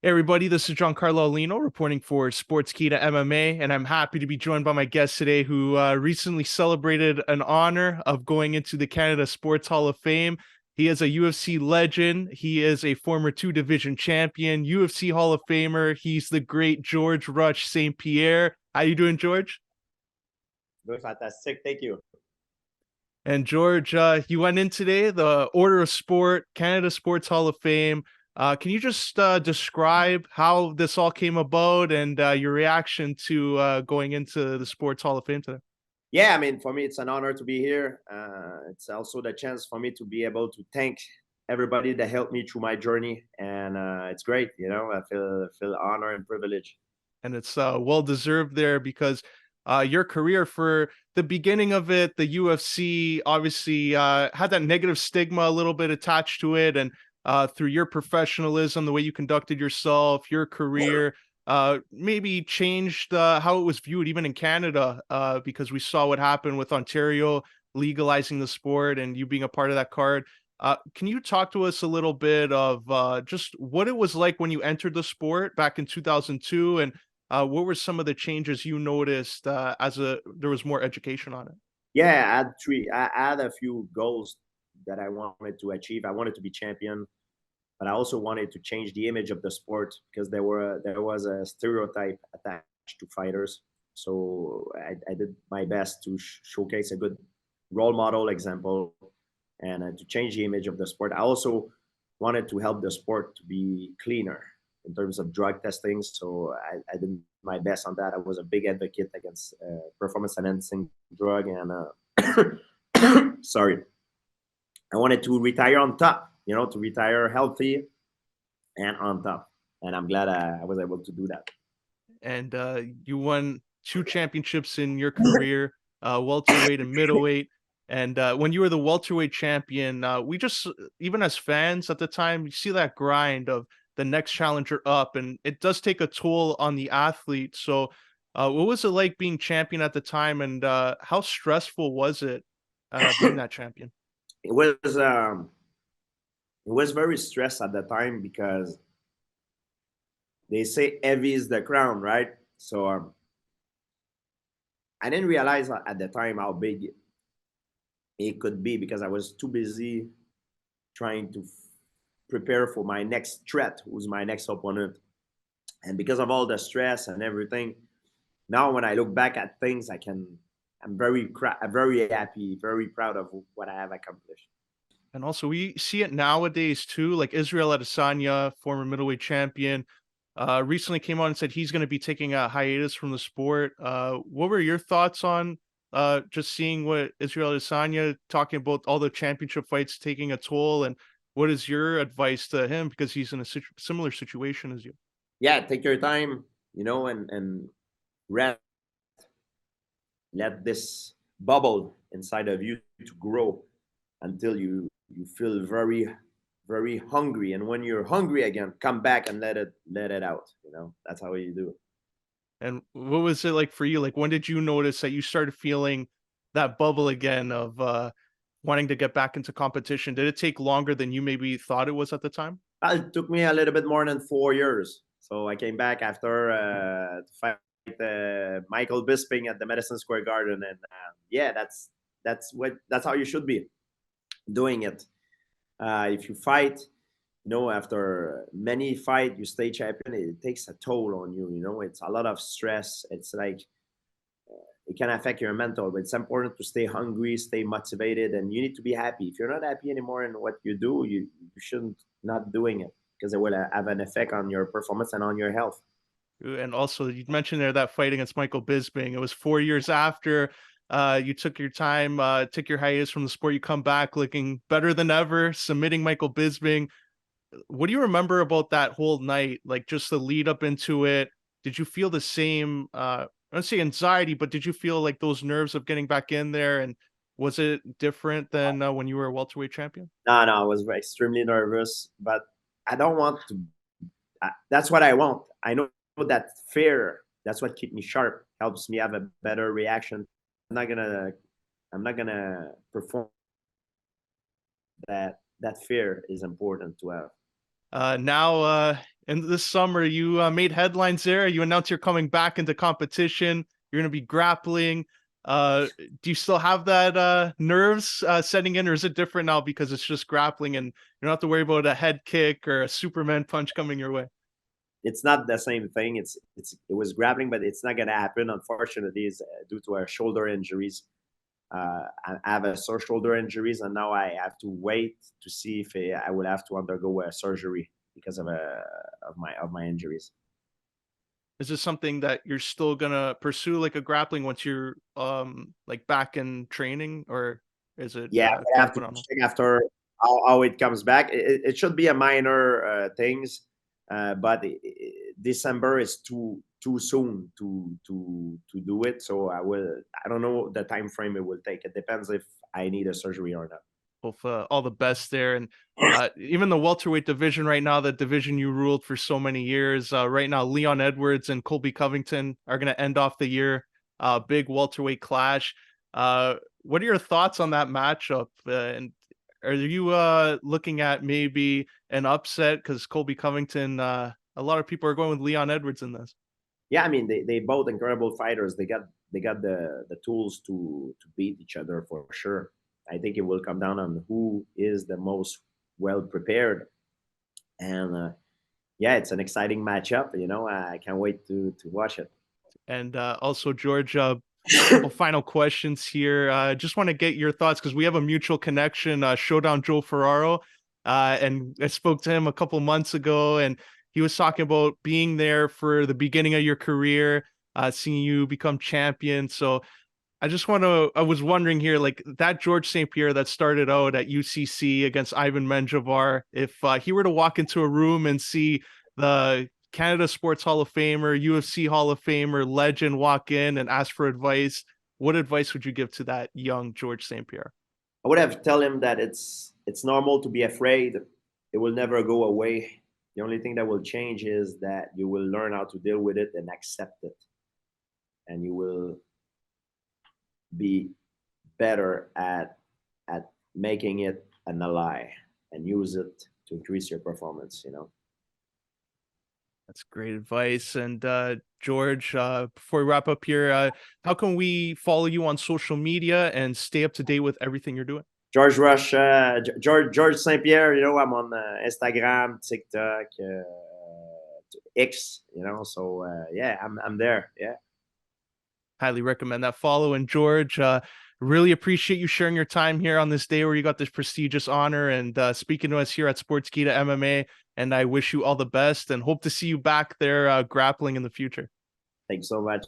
Hey everybody, this is Giancarlo Alino reporting for Sportskeeda MMA, and I'm happy to be joined by my guest today who recently celebrated an honor of going into the Canada Sports Hall of Fame. He is a UFC legend. He is a former two-division champion, UFC Hall of Famer. He's the great George Rush St-Pierre. How you doing, George? Doing fantastic. Thank you. And George, you went in today, the Order of Sport, Canada Sports Hall of Fame. Can you just describe how this all came about and your reaction to going into the Sports Hall of Fame today? Yeah, I mean, for me, it's an honor to be here. It's also the chance for me to be able to thank everybody that helped me through my journey, and it's great. I feel honored and privileged. And it's well deserved there because your career for the beginning of it, the UFC obviously had that negative stigma a little bit attached to it, and through your professionalism, the way you conducted yourself, your career, maybe changed how it was viewed even in Canada, because we saw what happened with Ontario legalizing the sport and you being a part of that card. Can you talk to us a little bit of just what it was like when you entered the sport back in 2002, and what were some of the changes you noticed as there was more education on it? Yeah, I had a few goals that I wanted to achieve. I wanted to be champion, but I also wanted to change the image of the sport because there was a stereotype attached to fighters. So I did my best to showcase a good role model example and to change the image of the sport. I also wanted to help the sport to be cleaner in terms of drug testing. So I did my best on that. I was a big advocate against performance enhancing drug and sorry, I wanted to retire on top. To retire healthy and on top. And I'm glad I was able to do that. And you won two championships in your career, welterweight and middleweight. And when you were the welterweight champion, we just, even as fans at the time, you see that grind of the next challenger up, and it does take a toll on the athlete. So, what was it like being champion at the time, and how stressful was it being that champion? It was very stressed at the time because they say heavy is the crown, right? So I didn't realize at the time how big it could be because I was too busy trying to prepare for my next threat, who's my next opponent. And because of all the stress and everything, now when I look back at things, I'm very happy, very proud of what I have accomplished. And also, we see it nowadays too, like Israel Adesanya, former middleweight champion, recently came on and said he's going to be taking a hiatus from the sport. What were your thoughts on just seeing what Israel Adesanya talking about all the championship fights taking a toll, and what is your advice to him because he's in a similar situation as you? Yeah, take your time, and rest. Let this bubble inside of you to grow until you feel very hungry. And when you're hungry again, come back and let it out. That's how you do it. And what was it like for you? Like, when did you notice that you started feeling that bubble again of wanting to get back into competition? Did it take longer than you maybe thought it was at the time? It took me a little bit more than 4 years. So I came back after to fight Michael Bisping at the Madison Square Garden, and yeah, that's how you should be doing it. If you fight, after many fight, you stay champion. It takes a toll on you. It's a lot of stress. It's like it can affect your mental, but it's important to stay hungry, stay motivated, and you need to be happy. If you're not happy anymore in what you do, you shouldn't not doing it because it will have an effect on your performance and on your health. And also, you mentioned there that fight against Michael Bisping. It was 4 years after you took your time, took your hiatus from the sport. You come back looking better than ever, submitting Michael Bisping. What do you remember about that whole night? Like just the lead up into it. Did you feel the same? I don't say anxiety, but did you feel like those nerves of getting back in there? And was it different than when you were a welterweight champion? No, no, I was extremely nervous, but I don't want to. That's what I want. I know that fear. That's what keeps me sharp. Helps me have a better reaction. I'm not gonna. I'm not gonna perform. That fear is important to have. Now And this summer, you made headlines there. You announced you're coming back into competition. You're going to be grappling. Do you still have that nerves setting in, or is it different now because it's just grappling and you don't have to worry about a head kick or a Superman punch coming your way? It's not the same thing. It was grappling, but it's not gonna happen. Unfortunately, is due to our shoulder injuries. I have a sore shoulder injuries, and now I have to wait to see if I will have to undergo a surgery because of my injuries. Is this something that you're still gonna pursue, like a grappling, once you're like back in training, or is it Yeah, I kind have of to put on hold? check after how it comes back. It should be a minor things, but December is too soon to do it. So I don't know the time frame it will take. It depends if I need a surgery or not. Both all the best there, and even the welterweight division right now, the division you ruled for so many years. Right now, Leon Edwards and Colby Covington are going to end off the year. Big welterweight clash. What are your thoughts on that matchup? And are you looking at maybe an upset because Colby Covington? A lot of people are going with Leon Edwards in this. Yeah, I mean they both incredible fighters. They got the tools to beat each other for sure. I think it will come down on who is the most well prepared, and yeah, it's an exciting matchup. I can't wait to watch it. And also, George, couple final questions here. Just want to get your thoughts because we have a mutual connection, Showdown Joe Ferraro, and I spoke to him a couple months ago, and he was talking about being there for the beginning of your career, seeing you become champion. So I was wondering here, like that George St-Pierre that started out at UCC against Ivan Menjivar, if he were to walk into a room and see the Canada Sports Hall of Famer, UFC Hall of Famer, legend walk in and ask for advice, what advice would you give to that young George St-Pierre? I would have tell him that it's normal to be afraid. It will never go away. The only thing that will change is that you will learn how to deal with it and accept it, and you will be better at making it an ally and use it to increase your performance. That's great advice. And George, before we wrap up here, how can we follow you on social media and stay up to date with everything you're doing? George Rush, George St-Pierre. I'm on Instagram, TikTok, X. So yeah, I'm there. Yeah. Highly recommend that follow. And George, really appreciate you sharing your time here on this day where you got this prestigious honor and speaking to us here at Sportskeeda MMA. And I wish you all the best and hope to see you back there grappling in the future. Thanks so much.